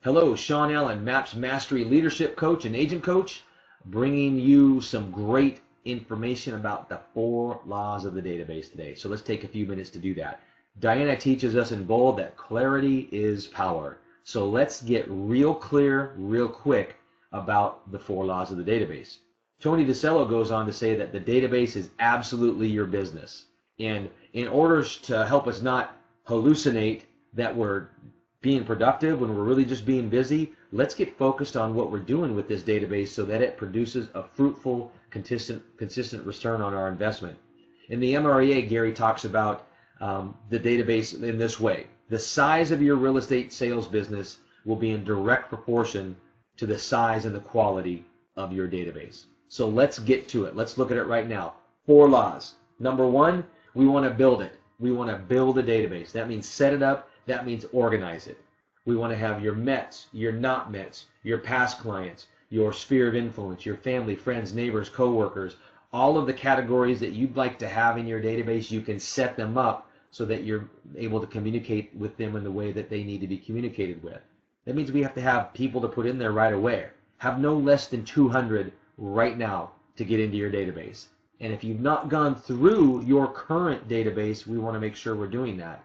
Hello, Sean Allen, MAPS Mastery Leadership Coach and Agent Coach, bringing you some great information about the 4 laws of the database today. So let's take a few minutes to do that. Diana teaches us in bold that clarity is power. So let's get real clear, real quick about the 4 laws of the database. Tony DeCello goes on to say that the database is absolutely your business. And in order to help us not hallucinate that we're being productive when we're really just being busy, let's get focused on what we're doing with this database so that it produces a fruitful, consistent return on our investment. In the MREA, Gary talks about the database in this way. The size of your real estate sales business will be in direct proportion to the size and the quality of your database. So let's get to it. Let's look at it right now. 4 laws. Number 1, we want to build it. We want to build a database. That means set it up. That means organize it. We want to have your Mets, your not Mets, your past clients, your sphere of influence, your family, friends, neighbors, coworkers, all of the categories that you'd like to have in your database. You can set them up so that you're able to communicate with them in the way that they need to be communicated with. That means we have to have people to put in there right away. Have no less than 200 right now to get into your database. And if you've not gone through your current database, we want to make sure we're doing that.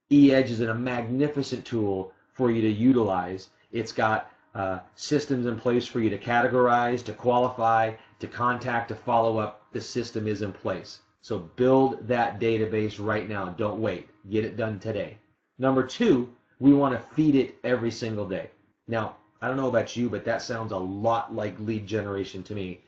eEdge is a magnificent tool for you to utilize. It's got systems in place for you to categorize, to qualify, to contact, to follow up. The system is in place. So build that database right now. Don't wait. Get it done today. Number 2, we want to feed it every single day. Now, I don't know about you, but that sounds a lot like lead generation to me,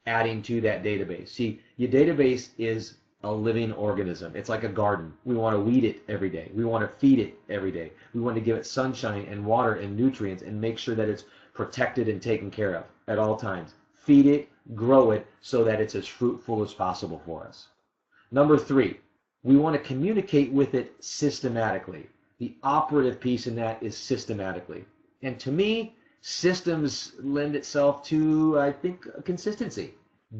adding to that database. See, your database is a living organism. It's like a garden. We want to weed it every day. We want to feed it every day. We want to give it sunshine and water and nutrients and make sure that it's protected and taken care of at all times. Feed it, grow it so that it's as fruitful as possible for us. Number 3, we want to communicate with it systematically. The operative piece in that is systematically. And to me, systems lend itself to, I think, consistency.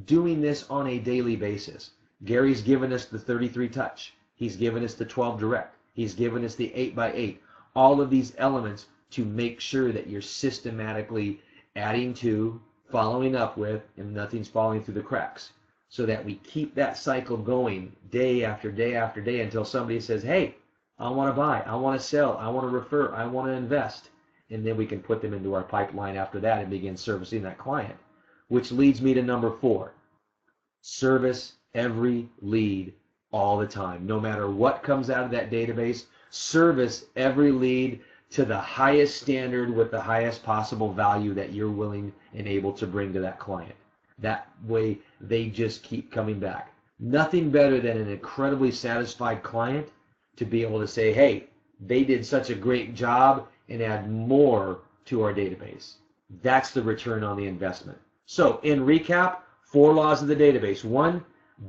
Doing this on a daily basis. Gary's given us the 33 touch. He's given us the 12 direct. He's given us the 8x8. All of these elements to make sure that you're systematically adding to, following up with, and nothing's falling through the cracks. So that we keep that cycle going day after day after day until somebody says, hey, I want to buy, I want to sell, I want to refer, I want to invest. And then we can put them into our pipeline after that and begin servicing that client. Which leads me to number 4. Service every lead all the time. No matter what comes out of that database, service every lead to the highest standard with the highest possible value that you're willing and able to bring to that client. That way they just keep coming back. Nothing better than an incredibly satisfied client to be able to say, hey, they did such a great job, and add more to our database. That's the return on the investment. So in recap, 4 laws of the database. 1,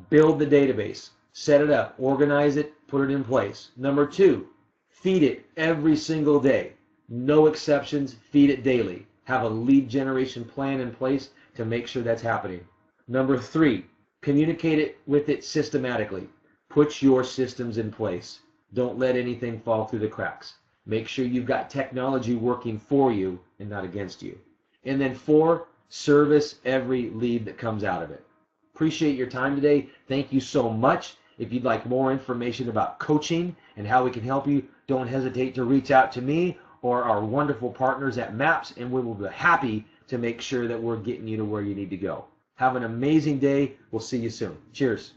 build the database. Set it up, organize it, put it in place. Number 2, feed it every single day. No exceptions, feed it daily. Have a lead generation plan in place to make sure that's happening. Number 3, communicate it with it systematically. Put your systems in place. Don't let anything fall through the cracks. Make sure you've got technology working for you and not against you. And then 4, service every lead that comes out of it. Appreciate your time today. Thank you so much. If you'd like more information about coaching and how we can help you, don't hesitate to reach out to me or our wonderful partners at MAPS, and we will be happy to make sure that we're getting you to where you need to go. Have an amazing day. We'll see you soon. Cheers.